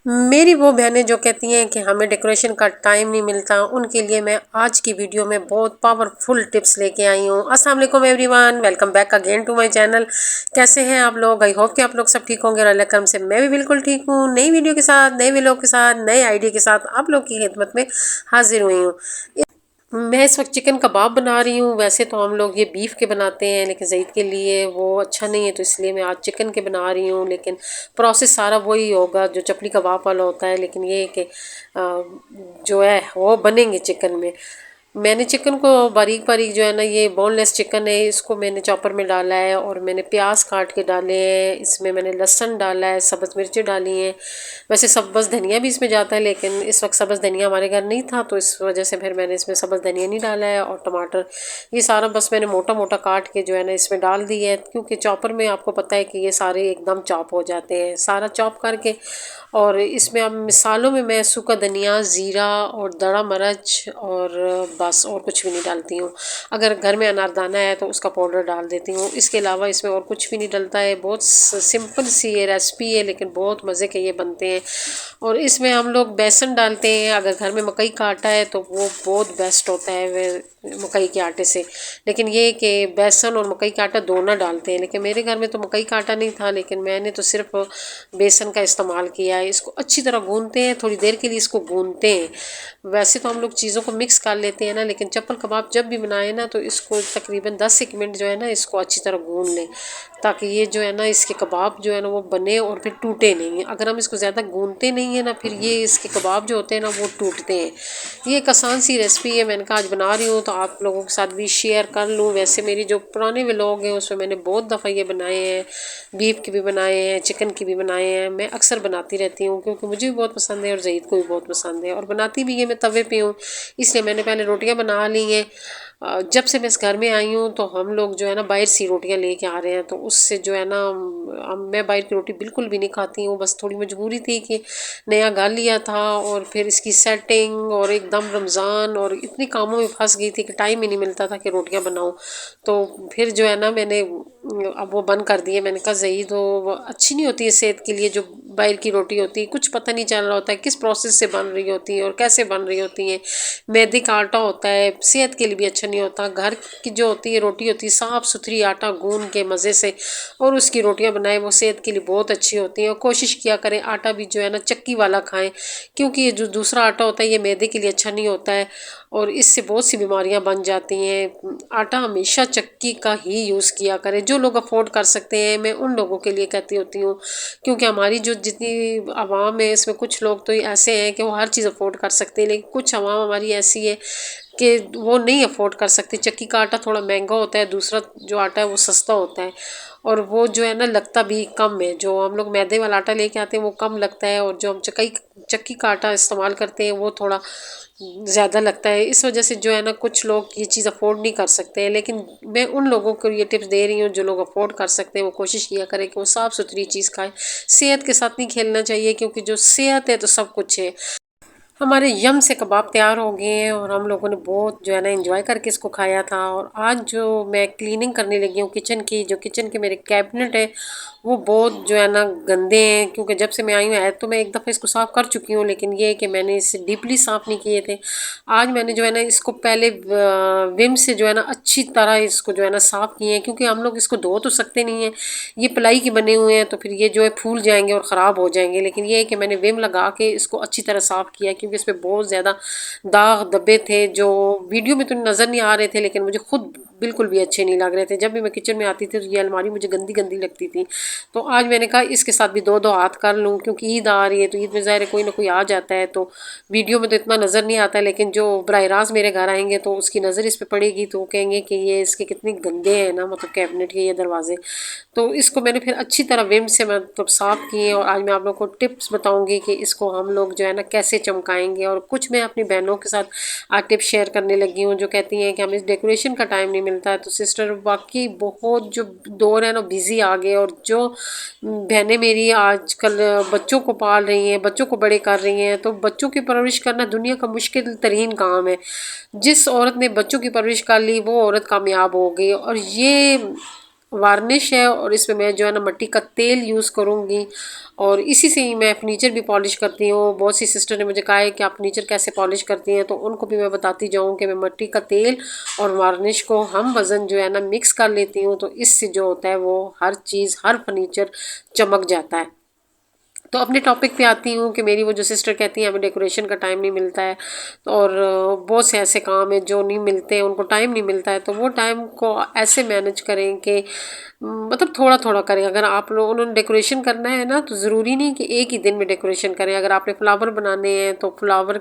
मेरी वो बहनें जो कहती हैं कि हमें डेकोरेशन का टाइम नहीं मिलता, उनके लिए मैं आज की वीडियो में बहुत पावरफुल टिप्स लेके आई हूँ। अस्सलाम वालेकुम everyone, welcome back again to my channel. कैसे हैं आप लोग? आई होप कि आप लोग सब ठीक होंगे और अल्लाह करम से मैं भी बिल्कुल ठीक हूँ। नई वीडियो के साथ, नए व्लॉग के साथ, नए आइडिया के साथ आप लोग की खिदमत में हाजिर हुई हूँ। मैं इस वक्त चिकन कबाब बना रही हूँ। वैसे तो हम लोग ये बीफ के बनाते हैं, लेकिन ज़ईद के लिए वो अच्छा नहीं है, तो इसलिए मैं आज चिकन के बना रही हूँ। लेकिन प्रोसेस सारा वही होगा जो चपली कबाब वाला होता है, लेकिन ये है कि जो है वो बनेंगे चिकन में। मैंने चिकन को बारीक बारीक जो है ना, ये बोनलेस चिकन है, इसको मैंने चॉपर में डाला है और मैंने प्याज काट के डाले हैं। इसमें मैंने लहसुन डाला है, सब्ज़ मिर्ची डाली हैं। वैसे सब्ज़ धनिया भी इसमें जाता है, लेकिन इस वक्त सब्ज़ धनिया हमारे घर नहीं था, तो इस वजह से फिर मैंने इसमें सब्ज़ धनिया नहीं डाला है। और टमाटर ये सारा बस मैंने मोटा मोटा काट के जो है ना इसमें डाल दी है, क्योंकि चॉपर में आपको पता है कि ये सारे एकदम चॉप हो जाते हैं। सारा चॉप करके और इसमें अब मिसालों में मैं सूखा धनिया, ज़ीरा और दड़ा मिर्च और बस और कुछ भी नहीं डालती हूँ। अगर घर में अनारदाना है तो उसका पाउडर डाल देती हूँ। इसके अलावा इसमें और कुछ भी नहीं डलता है। बहुत सिंपल सी ये रेसिपी है, लेकिन बहुत मज़े के ये बनते हैं। और इसमें हम लोग बेसन डालते हैं। अगर घर में मकई का आटा है तो वो बहुत बेस्ट होता है वे मकई के आटे से। लेकिन ये कि बेसन और मकई का आटा दोनों डालते हैं, लेकिन मेरे घर में तो मकई का आटा नहीं था, लेकिन मैंने तो सिर्फ बेसन का इस्तेमाल किया है। इसको अच्छी तरह गूंदते हैं, थोड़ी देर के लिए इसको गूंदते हैं। वैसे तो हम लोग चीज़ों को मिक्स कर लेते हैं ना, लेकिन चप्पल कबाब जब भी बनाए ना तो इसको तकरीबन 10 मिनट जो है ना इसको अच्छी तरह गूंद लें, ताकि ये जो है ना इसके कबाब जो है ना वो बने और फिर टूटे नहीं। अगर हम इसको ज़्यादा गूंदते नहीं है ना, फिर ये इसके कबाब जो होते हैं ना वो टूटते हैं। ये एक आसान सी रेसिपी है, मैंने कहा आज बना रही हूँ तो आप लोगों के साथ भी शेयर कर लूँ। वैसे मेरी जो पुराने व्लॉग हैं उसमें मैंने बहुत दफ़ा ये बनाए हैं, बीफ के भी बनाए हैं, चिकन के भी बनाए हैं। मैं अक्सर बनाती रहती हूँ क्योंकि मुझे भी बहुत पसंद है और ज़ईद को भी बहुत पसंद है। और बनाती भी ये मैं तवे पे हूँ, इसलिए मैंने पहले रोटियाँ बना ली हैं। जब से मैं इस घर में आई हूँ तो हम लोग जो है ना बाहर सी रोटियाँ लेके आ रहे हैं, तो उससे जो है ना मैं बाहर की रोटी बिल्कुल भी नहीं खाती हूँ। बस थोड़ी मजबूरी थी कि नया घर लिया था और फिर इसकी सेटिंग और एकदम रमज़ान और इतनी कामों में फंस गई थी कि टाइम ही नहीं मिलता था कि रोटियाँ बनाऊँ। तो फिर जो है ना मैंने अब वो बंद कर दिए। मैंने कहा ज़ईद वो अच्छी नहीं होती है सेहत के लिए, जो बाहर की रोटी होती है कुछ पता नहीं चल रहा होता है किस प्रोसेस से बन रही होती है और कैसे बन रही होती हैं। मैदे का आटा होता है, सेहत के लिए भी अच्छा नहीं होता। घर की जो होती है रोटी होती है साफ़ सुथरी, आटा गूंद के मज़े से और उसकी रोटियां बनाए, वो सेहत के लिए बहुत अच्छी होती हैं। और कोशिश किया करें आटा भी जो है ना चक्की वाला खाएं, क्योंकि ये जो दूसरा आटा होता है ये मैदे के लिए अच्छा नहीं होता है और इससे बहुत सी बीमारियां बन जाती हैं। आटा हमेशा चक्की का ही यूज़ किया करें। जो लोग अफोर्ड कर सकते हैं, मैं उन लोगों के लिए कहती होती हूँ, क्योंकि हमारी जो जितनी आवाम है इसमें कुछ लोग तो ऐसे हैं कि वो हर चीज़ अफोर्ड कर सकते हैं, लेकिन कुछ आवाम हमारी ऐसी है कि वो नहीं अफोर्ड कर सकती। चक्की का आटा थोड़ा महंगा होता है, दूसरा जो आटा है वो सस्ता होता है और वो जो है ना लगता भी कम है। जो हम लोग मैदे वाला आटा लेके आते हैं वो कम लगता है और जो हम चक्की का आटा इस्तेमाल करते हैं वो थोड़ा ज़्यादा लगता है। इस वजह से जो है ना कुछ लोग ये चीज़ अफोर्ड नहीं कर सकते हैं, लेकिन मैं उन लोगों को ये टिप्स दे रही हूँ जो लोग अफोर्ड कर सकते हैं। वो कोशिश किया करें कि वो साफ़ सुथरी चीज़ खाएं। सेहत के साथ नहीं खेलना चाहिए, क्योंकि जो सेहत है तो सब कुछ है। हमारे यम से कबाब तैयार हो गए हैं और हम लोगों ने बहुत जो है ना एंजॉय करके इसको खाया था। और आज जो मैं क्लीनिंग करने लगी हूँ किचन की, जो किचन के मेरे कैबिनेट है वो बहुत जो है ना गंदे हैं, क्योंकि जब से मैं आई हूँ है तो मैं एक दफ़ा इसको साफ़ कर चुकी हूँ, लेकिन ये है कि मैंने इसे डीपली साफ़ नहीं किए थे। आज मैंने जो है ना इसको पहले विम से जो है ना अच्छी तरह इसको जो है ना साफ़ किए हैं, क्योंकि हम लोग इसको धो तो सकते नहीं हैं, ये प्लाई के बने हुए हैं, तो फिर ये जो है फूल जाएंगे और ख़राब हो जाएंगे। लेकिन ये है कि मैंने विम लगा के इसको अच्छी तरह साफ़ किया, क्योंकि इस पर बहुत ज़्यादा दाग धब्बे थे जो वीडियो में तो नज़र नहीं आ रहे थे, लेकिन मुझे खुद बिल्कुल भी अच्छे नहीं लग रहे थे। जब भी मैं किचन में आती थी तो ये अलमारी मुझे गंदी गंदी लगती थी। तो आज मैंने कहा इसके साथ भी दो दो हाथ कर लूँ, क्योंकि ईद आ रही है तो ईद में ज़ाहिर है कोई ना कोई आ जाता है, तो वीडियो में तो इतना नज़र नहीं आता है, लेकिन जो बराह रास्त मेरे घर आएंगे तो उसकी नज़र इस पर पड़ेगी तो वो कहेंगे कि ये इसके कितने गंदे हैं ना, मतलब कैबिनेट के ये दरवाजे। तो इसको मैंने फिर अच्छी तरह विम से मतलब साफ़ किए और आज मैं आप लोग को टिप्स बताऊंगी कि इसको हम लोग जो है ना कैसे चमकाएंगे। और कुछ मैं अपनी बहनों के साथ आज टिप्स शेयर करने लगी हूँ जो कहती हैं कि हमें डेकोरेशन का टाइम नहीं मिलता है। तो सिस्टर वाकई बहुत जो दौर है ना बिज़ी आ गए, और जो बहनें मेरी आजकल बच्चों को पाल रही हैं, बच्चों को बड़े कर रही हैं, तो बच्चों की परवरिश करना दुनिया का मुश्किल तरीन काम है। जिस औरत ने बच्चों की परवरिश कर ली वो औरत कामयाब हो गई। और ये वार्निश है और इसमें मैं जो है ना मिट्टी का तेल यूज़ करूँगी और इसी से ही मैं फर्नीचर भी पॉलिश करती हूँ। बहुत सी सिस्टर ने मुझे कहा है कि आप फर्नीचर कैसे पॉलिश करती हैं, तो उनको भी मैं बताती जाऊँ कि मैं मिट्टी का तेल और वार्निश को हम वज़न जो है ना मिक्स कर लेती हूँ, तो इससे जो होता है वो हर चीज़ हर फर्नीचर चमक जाता है। तो अपने टॉपिक पे आती हूँ कि मेरी वो जो सिस्टर कहती हैं हमें डेकोरेशन का टाइम नहीं मिलता है, तो और बहुत से ऐसे काम हैं जो नहीं मिलते हैं, उनको टाइम नहीं मिलता है, तो वो टाइम को ऐसे मैनेज करें कि मतलब थोड़ा थोड़ा करें। अगर आप लोगों ने डेकोरेशन करना है ना, तो ज़रूरी नहीं कि एक ही दिन में डेकोरेशन करें। अगर आपने फ्लावर बनाने हैं तो फ्लावर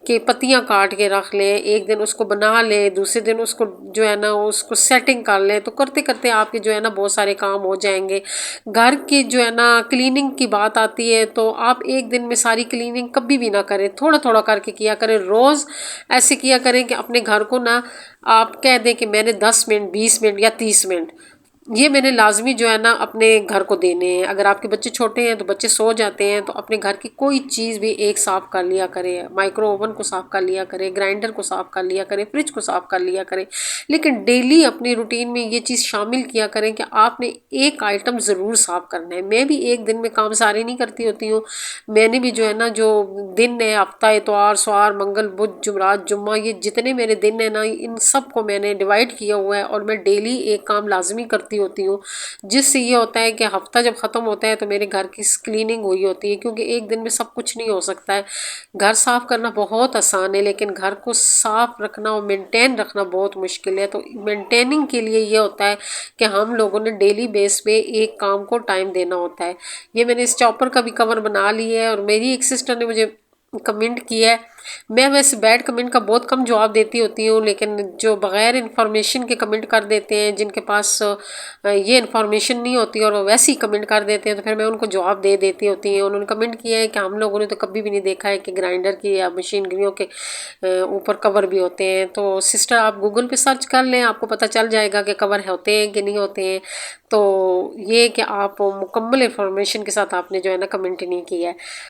के पत्तियां काट के रख लें, एक दिन उसको बना लें, दूसरे दिन उसको जो है ना उसको सेटिंग कर लें, तो करते करते आपके जो है ना बहुत सारे काम हो जाएंगे। घर की जो है ना क्लीनिंग की बात आती है, तो आप एक दिन में सारी क्लीनिंग कभी भी ना करें, थोड़ा थोड़ा करके किया करें। रोज़ ऐसे किया करें कि अपने घर को ना आप कह दें कि मैंने 10 मिनट 20 मिनट या 30 मिनट ये मैंने लाजमी जो है ना अपने घर को देने हैं। अगर आपके बच्चे छोटे हैं तो बच्चे सो जाते हैं, तो अपने घर की कोई चीज़ भी एक साफ़ कर लिया करें, माइक्रो ओवन को साफ़ कर लिया करें, ग्राइंडर को साफ़ कर लिया करें, फ्रिज को साफ़ कर लिया करें। लेकिन डेली अपनी रूटीन में ये चीज़ शामिल किया करें कि आपने एक आइटम ज़रूर साफ़ करना है। मैं भी एक दिन में काम सारे नहीं करती होती हूँ। मैंने भी जो है ना जो दिन है, हफ्ता इतवार सोमवार मंगल बुध जुमरात जुम्मा, ये जितने मेरे दिन है ना इन सब को मैंने डिवाइड किया हुआ है और मैं डेली एक काम लाजमी करती होती हूँ, जिससे ये होता है कि हफ्ता जब ख़त्म होता है तो मेरे घर की क्लीनिंग हुई होती है। क्योंकि एक दिन में सब कुछ नहीं हो सकता है। घर साफ़ करना बहुत आसान है, लेकिन घर को साफ़ रखना और मेंटेन रखना बहुत मुश्किल है। तो मेंटेनिंग के लिए ये होता है कि हम लोगों ने डेली बेस पे एक काम को टाइम देना होता है। ये मैंने इस चॉपर का भी कवर बना लिया है और मेरी एक सिस्टर ने मुझे कमेंट किया है। मैं वैसे बैड कमेंट का बहुत कम जवाब देती होती हूँ, लेकिन जो बग़ैर इन्फॉर्मेशन के कमेंट कर देते हैं, जिनके पास ये इन्फॉर्मेशन नहीं होती और वो वैसे ही कमेंट कर देते हैं, तो फिर मैं उनको जवाब दे देती होती हूँ। उन्होंने कमेंट किया है कि हम लोगों ने तो कभी भी नहीं देखा है कि ग्राइंडर की या मशीनरियों के ऊपर कवर भी होते हैं। तो सिस्टर आप गूगल पे सर्च कर लें, आपको पता चल जाएगा कि कवर होते हैं कि नहीं होते हैं। तो ये कि आप मुकम्मल इन्फॉर्मेशन के साथ आपने जो है ना कमेंट नहीं किया है।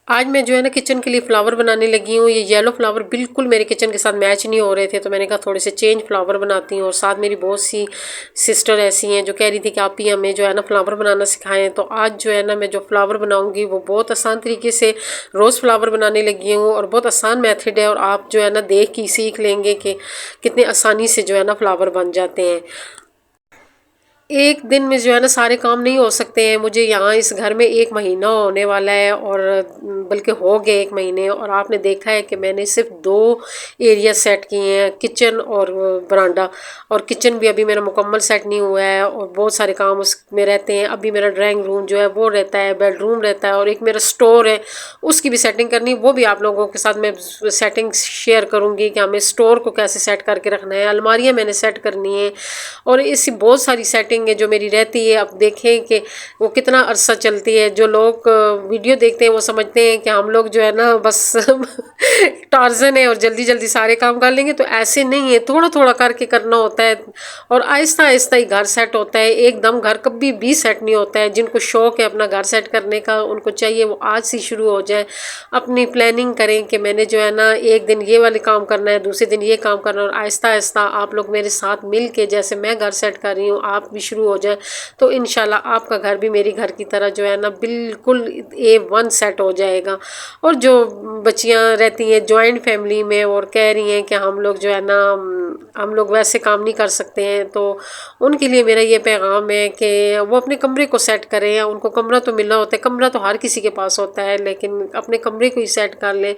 आज मैं जो है ना किचन के लिए फ्लावर बनाने लगी हूँ। ये येलो फ्लावर बिल्कुल मेरे किचन के साथ मैच नहीं हो रहे थे, तो मैंने कहा थोड़े से चेंज फ्लावर बनाती हूँ। और साथ मेरी बहुत सी सिस्टर ऐसी हैं जो कह रही थी कि आप ही हमें जो है ना फ्लावर बनाना सिखाएं। तो आज जो है ना मैं जो फ्लावर बनाऊँगी वो बहुत आसान तरीके से रोज़ फ्लावर बनाने लगी हूँ और बहुत आसान मेथड है, और आप जो है ना देख के सीख लेंगे कि कितने आसानी से जो है ना फ्लावर बन जाते हैं। एक दिन में जो है ना सारे काम नहीं हो सकते हैं। मुझे यहाँ इस घर में 1 महीना होने वाला है, और बल्कि हो गए 1 महीने, और आपने देखा है कि मैंने सिर्फ 2 एरिया सेट किए हैं, किचन और बरांडा। और किचन भी अभी मेरा मुकम्मल सेट नहीं हुआ है और बहुत सारे काम उसमें रहते हैं। अभी मेरा ड्राइंग रूम जो है वो रहता है, बेडरूम रहता है, और एक मेरा स्टोर है, उसकी भी सेटिंग करनी है। वो भी आप लोगों के साथ मैं सेटिंग शेयर करूँगी कि हमें स्टोर को कैसे सेट करके रखना है। अलमारियाँ मैंने सेट करनी है, और ऐसी बहुत सारी सेटिंग है जो मेरी रहती है। अब देखें कि वो कितना अरसा चलती है। जो लोग वीडियो देखते हैं वो समझते हैं कि हम लोग जो है ना बस टार्जन है और जल्दी जल्दी सारे काम कर लेंगे, तो ऐसे नहीं है। थोड़ा थोड़ा करके करना होता है और आहिस्ता आहिस्ता ही घर सेट होता है। एकदम घर कभी भी सेट नहीं होता है। जिनको शौक है अपना घर सेट करने का, उनको चाहिए वो आज से शुरू हो जाए। अपनी प्लानिंग करें कि मैंने जो है ना एक दिन ये वाले काम करना है, दूसरे दिन ये काम करना है, और आहिस्ता आहिस्ता आप लोग मेरे साथ मिल के जैसे मैं घर सेट कर रही हूँ आप भी शुरू हो जाए, तो इंशाल्लाह आपका घर भी मेरी घर की तरह जो है ना बिल्कुल A1 सेट हो जाएगा। और जो बच्चियां रहती हैं जॉइंट फैमिली में और कह रही हैं कि हम लोग जो है ना हम लोग वैसे काम नहीं कर सकते हैं, तो उनके लिए मेरा ये पैगाम है कि वो अपने कमरे को सेट करें। या उनको कमरा तो मिलना होता है, कमरा तो हर किसी के पास होता है, लेकिन अपने कमरे को ही सेट कर लें।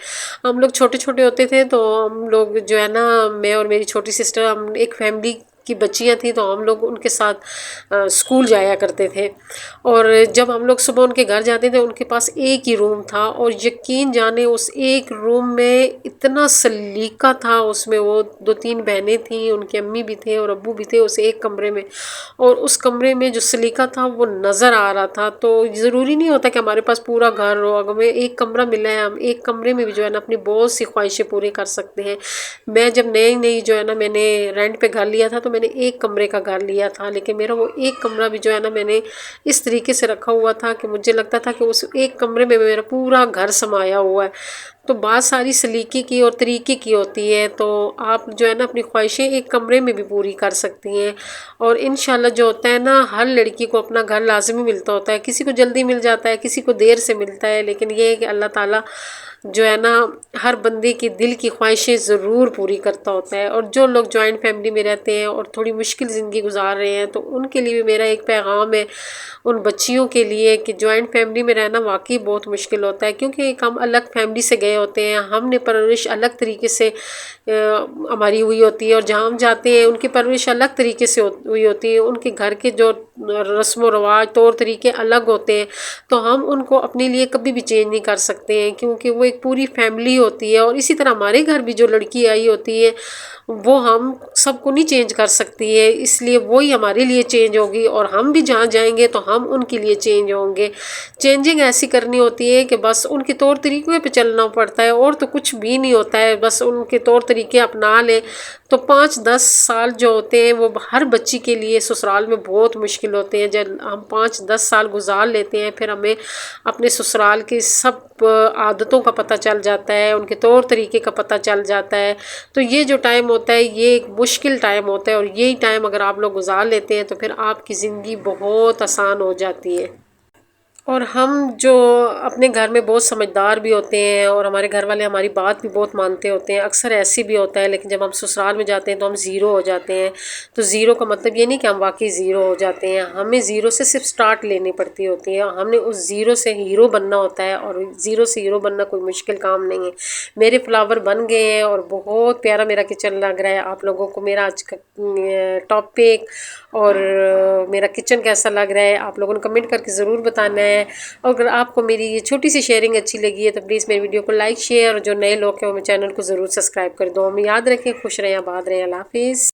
हम लोग छोटे छोटे होते थे तो हम लोग जो है ना मैं और मेरी छोटी सिस्टर, हम एक फैमिली की बच्चियां थी, तो हम लोग उनके साथ स्कूल जाया करते थे। और जब हम लोग सुबह उनके घर जाते थे, उनके पास एक ही रूम था, और यकीन जाने उस एक रूम में इतना सलीका था। उसमें वो 2-3 बहनें थीं, उनकी अम्मी भी थे और अब्बू भी थे उस एक कमरे में, और उस कमरे में जो सलीका था वो नज़र आ रहा था। तो ज़रूरी नहीं होता कि हमारे पास पूरा घर हो, अगर हमें एक कमरा मिला है, हम एक कमरे में भी जो है ना अपनी बहुत सी ख्वाहिशें पूरी कर सकते हैं। मैं जब नई नई जो है ना मैंने रेंट पे घर लिया था, तो मैंने एक कमरे का घर लिया था, लेकिन मेरा वो एक कमरा भी जो है ना मैंने इस तरीके से रखा हुआ था कि मुझे लगता था कि उस एक कमरे में मेरा पूरा घर समाया हुआ है। तो बात सारी सलीके की और तरीके की होती है। तो आप जो है ना अपनी ख्वाहिशें एक कमरे में भी पूरी कर सकती हैं। और इंशाल्लाह जो होता है ना, हर लड़की को अपना घर लाजमी मिलता होता है, किसी को जल्दी मिल जाता है, किसी को देर से मिलता है, लेकिन ये है कि अल्लाह ताला जो है ना हर बंदे की दिल की ख्वाहिशें ज़रूर पूरी करता होता है। और जो लोग जॉइंट फैमिली में रहते हैं और थोड़ी मुश्किल ज़िंदगी गुजार रहे हैं, तो उनके लिए भी मेरा एक पैगाम है उन बच्चियों के लिए कि जॉइंट फैमिली में रहना वाकई बहुत मुश्किल होता है, क्योंकि एक हम अलग फैमिली से गए होते हैं, हमने परवरिश अलग तरीके से हमारी हुई होती है, और जहाँ हम जाते हैं उनकी परवरिश अलग तरीके से हुई होती है, उनके घर के जो रस्म व रवाज तौर तरीके अलग होते हैं। तो हम उनको अपने लिए कभी भी चेंज नहीं कर सकते हैं, क्योंकि वो एक पूरी फैमिली होती है। और इसी तरह हमारे घर भी जो लड़की आई होती है वो हम सबको नहीं चेंज कर सकती है, इसलिए वही हमारे लिए चेंज होगी, और हम भी जहाँ जाएंगे तो हम उनके लिए चेंज होंगे। चेंजिंग ऐसी करनी होती है कि बस उनके तौर तरीक़े पे चलना पड़ता है, और तो कुछ भी नहीं होता है, बस उनके तौर तरीके अपना लें। तो 5-10 साल जो होते हैं वो हर बच्ची के लिए ससुराल में बहुत मुश्किल होते हैं। जब हम 5-10 साल गुजार लेते हैं, फिर हमें अपने ससुराल की सब आदतों का पता चल जाता है, उनके तौर तरीके का पता चल जाता है। तो ये जो टाइम होता है ये एक मुश्किल टाइम होता है, और यही टाइम अगर आप लोग गुजार लेते हैं तो फिर आपकी ज़िंदगी बहुत आसान हो जाती है। और हम जो अपने घर में बहुत समझदार भी होते हैं, और हमारे घर वाले हमारी बात भी बहुत मानते होते हैं, अक्सर ऐसे भी होता है, लेकिन जब हम ससुराल में जाते हैं तो हम ज़ीरो हो जाते हैं। तो ज़ीरो का मतलब ये नहीं कि हम वाकई ज़ीरो हो जाते हैं, हमें ज़ीरो से सिर्फ स्टार्ट लेनी पड़ती होती है, हमने उस ज़ीरो से हीरो बनना होता है। और ज़ीरो से हीरो बनना कोई मुश्किल काम नहीं है। मेरे फ्लावर बन गए हैं और बहुत प्यारा मेरा किचन लग रहा है। आप लोगों को मेरा आज का टॉपिक और मेरा किचन कैसा लग रहा है आप लोगों ने कमेंट करके ज़रूर बताना है। और अगर आपको मेरी ये छोटी सी शेयरिंग अच्छी लगी है तो प्लीज़ मेरी वीडियो को लाइक शेयर, और जो नए लोग हैं वो मेरे चैनल को ज़रूर सब्सक्राइब कर दो। हमें याद रखें, खुश रहें, आबाद रहें, अल्लाह हाफिज़।